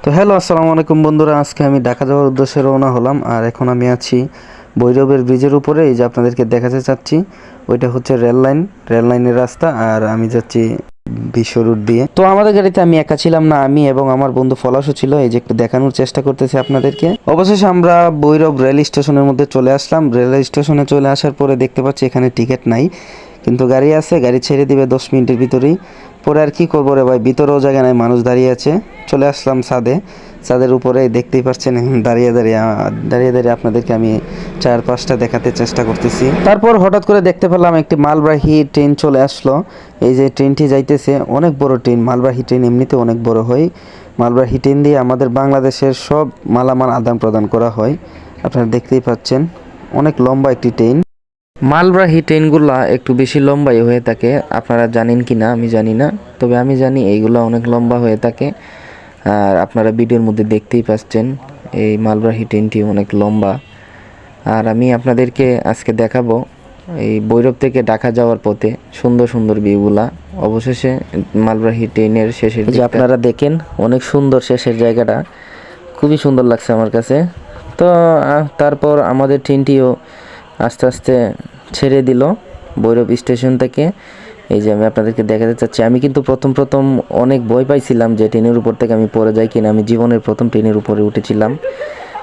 তো হ্যালো, আসসালামু আলাইকুম বন্ধুরা। আজকে আমি ঢাকা যাওয়ার উদ্দেশ্যে রওনা হলাম। আর এখন আমি আছি ভৈরবের ব্রিজের উপরে। এই যে আপনাদেরকে দেখাতে চাচ্ছি, ওইটা হচ্ছে রেল লাইনের রাস্তা। আর আমি যাচ্ছি বিশ্ব রুট দিয়ে। তো আমাদের গাড়িতে আমি একা ছিলাম না, আমি এবং আমার বন্ধু পলাশও ছিল। এই যে একটু দেখানোর চেষ্টা করতেছি আপনাদেরকে। অবশেষে আমরা ভৈরব রেল স্টেশনের মধ্যে চলে আসলাম। রেল স্টেশনে চলে আসার পরে দেখতে পাচ্ছি এখানে টিকিট নাই, কিন্তু গাড়ি আছে। গাড়ি ছেড়ে দিবে 10 মিনিটের ভিতরেই। পরে আর কি করবো রে ভাই, ভিতরেও জায়গা নাই, মানুষ দাঁড়িয়ে আছে। চলে আসলাম ছাদের উপরে। দেখতেই পাচ্ছেন দাঁড়িয়ে দাঁড়িয়ে আপনাদেরকে আমি চারপাশটা দেখাতে চেষ্টা করতেছি। তারপর হঠাৎ করে দেখতে পেলাম একটি মালবাহী ট্রেন চলে আসলো। এই যে ট্রেনটি যাইতেছে, অনেক বড় ট্রেন। মালবাহী ট্রেন এমনিতে অনেক বড় হয়। মালবাহী ট্রেন দিয়ে আমাদের বাংলাদেশের সব মালামাল আদান প্রদান করা হয়। আপনারা দেখতেই পাচ্ছেন, অনেক লম্বা একটি ট্রেন। মালবাহী ট্রেনগুলা একটু বেশি লম্বাই হয়ে থাকে। আপনারা জানেন কি না আমি জানি না, তবে আমি জানি এইগুলো অনেক লম্বা হয়ে থাকে। আর আপনারা ভিডিওর মধ্যে দেখতেই পাচ্ছেন এই মালবাহী ট্রেনটি অনেক লম্বা। আর আমি আপনাদেরকে আজকে দেখাবো এই ভৈরব থেকে ঢাকা যাওয়ার পথে সুন্দর সুন্দর ভিউগুলা। অবশেষে মালবাহী ট্রেনের শেষের যে আপনারা দেখেন, অনেক সুন্দর শেষের জায়গাটা, খুবই সুন্দর লাগছে আমার কাছে। তো তারপর আমাদের ট্রেনটিও আস্তে আস্তে ছেড়ে দিল ভৈরব স্টেশন থেকে। এই যে আমি আপনাদেরকে দেখাতে চাচ্ছি, আমি কিন্তু প্রথম অনেক ভয় পাইছিলাম যে ট্রেনের উপর থেকে আমি পড়ে যাই কিনা। আমি জীবনের প্রথম ট্রেনের উপরে উঠেছিলাম।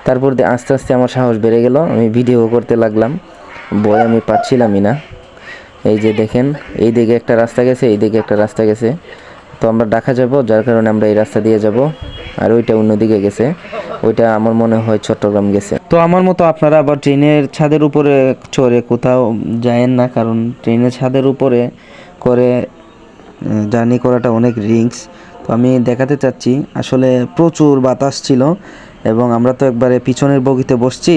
তারপর আস্তে আস্তে আমার সাহস বেড়ে গেল, আমি ভিডিও করতে লাগলাম। ভয় আমি পাচ্ছিলামই না। এই যে দেখেন, এই দিকে একটা রাস্তা গেছে, এই দিকে একটা রাস্তা গেছে। তো আমরা ঢাকা যাব, যার কারণে আমরা এই রাস্তা দিয়ে যাব। আর ওইটা অন্যদিকে গেছে, ওইটা আমার মনে হয় চট্টগ্রাম গেছে। তো আমার মতো আপনারা আবার ট্রেনের ছাদের উপরে চড়ে কোথাও যায়েন না, কারণ ট্রেনের ছাদের উপরে করে জার্নি করাটা অনেক রিস্ক। তো আমি দেখাতে চাচ্ছি, আসলে প্রচুর বাতাস ছিল এবং আমরা তো একবারে পিছনের বগিতে বসছি।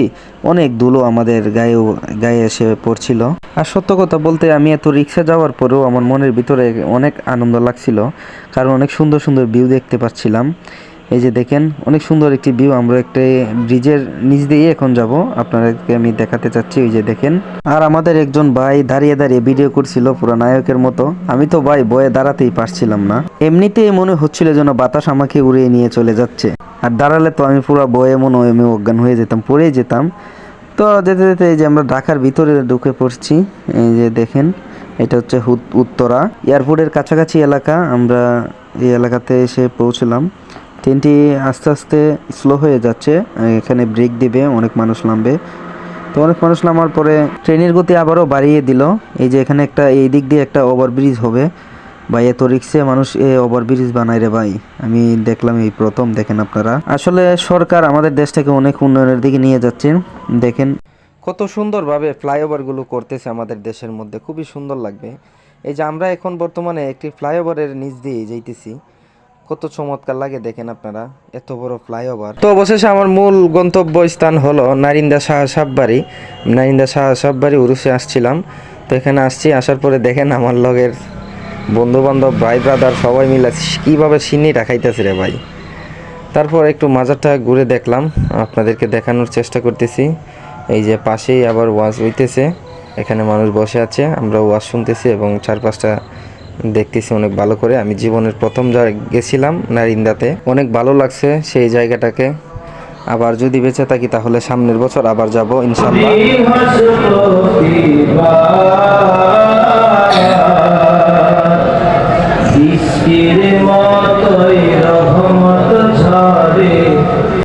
অনেক ধুলো আমাদের গায়ে এসে পড়ছিল। আর সত্য কথা বলতে, আমি এত রিক্সা যাওয়ার পরেও আমার মনের ভিতরে অনেক আনন্দ লাগছিল, কারণ অনেক সুন্দর সুন্দর ভিউ দেখতে পাচ্ছিলাম। এই যে দেখেন, অনেক সুন্দর একটি ভিউ। আমরা একটা ব্রিজের নিচ দিয়ে এখন যাব, আপনাদেরকে আমি দেখাতে চাচ্ছি। ওই যে দেখেন, আর আমাদের একজন ভাই দাঁড়িয়ে দাঁড়িয়ে ভিডিও করছিল পুরো নায়কের মতো। আমি তো ভাই ভয়ে দাঁড়াতেই পারছিলাম না। এমনিতেই মনে হচ্ছিল যেন বাতাস আমাকে উড়িয়ে নিয়ে চলে যাচ্ছে। আর দাঁড়ালে তো আমি পুরো ভয়ে মনে হয় আমি অজ্ঞান হয়ে যেতাম, পড়েই যেতাম। তো যেতে যেতে এই যে আমরা ঢাকার ভিতরে ঢুকে পড়ছি। এই যে দেখেন, এটা হচ্ছে উত্তরা এয়ারপোর্টের কাছাকাছি এলাকা। আমরা এই এলাকাতে এসে পৌঁছলাম। ট্রেনটি আস্তে আস্তে স্লো হয়ে যাচ্ছে, এখানে ব্রেক দিবে, অনেক মানুষ নামবে। তো অনেক মানুষ নামার পরে ট্রেনের গতি আবারও বাড়িয়ে দিল। এই যে এখানে একটা, এই দিক দিয়ে একটা ওভারব্রিজ হবে। ভাই এত রিক্সে মানুষ ওভারব্রিজ বানায় রে ভাই, আমি দেখলাম এই প্রথম। দেখেন আপনারা, আসলে সরকার আমাদের দেশটাকে অনেক উন্নয়নের দিকে নিয়ে যাচ্ছেন। দেখেন কত সুন্দরভাবে ফ্লাইওভারগুলো করতেছে আমাদের দেশের মধ্যে, খুবই সুন্দর লাগবে। এই যে আমরা এখন বর্তমানে একটি ফ্লাইওভারের নিচ দিয়ে যাইতেছি, কত চমৎকার লাগে দেখেন আপনারা, এত বড় ফ্লাইওভার। তো অবশেষে আমার মূল গন্তব্য স্থান হলো নারিন্দা শাহ সাববাড়ি। নারিন্দা শাহ সাববাড়ি উরুসে আসছিলাম। তো এখানে আসছি, আসার পরে দেখেন আমার লগের বন্ধু বান্ধব, ভাই ব্রাদার সবাই মিলে কীভাবে সিন্নিটা খাইতেছে রে ভাই। তারপর একটু মাজারটা ঘুরে দেখলাম, আপনাদেরকে দেখানোর চেষ্টা করতেছি। এই যে পাশেই আবার ওয়াজ হইতেছে, এখানে মানুষ বসে আছে, আমরা ওয়াজ শুনতেছি এবং চারপাশটা দেখতেছি অনেক ভালো করে। আমি জীবনের প্রথম গেছিলাম নারিন্দাতে, অনেক ভালো লাগছে সেই জায়গাটাকে। আবার যদি বেঁচে থাকি তাহলে সামনের বছর আবার যাব ইনশাআল্লাহ।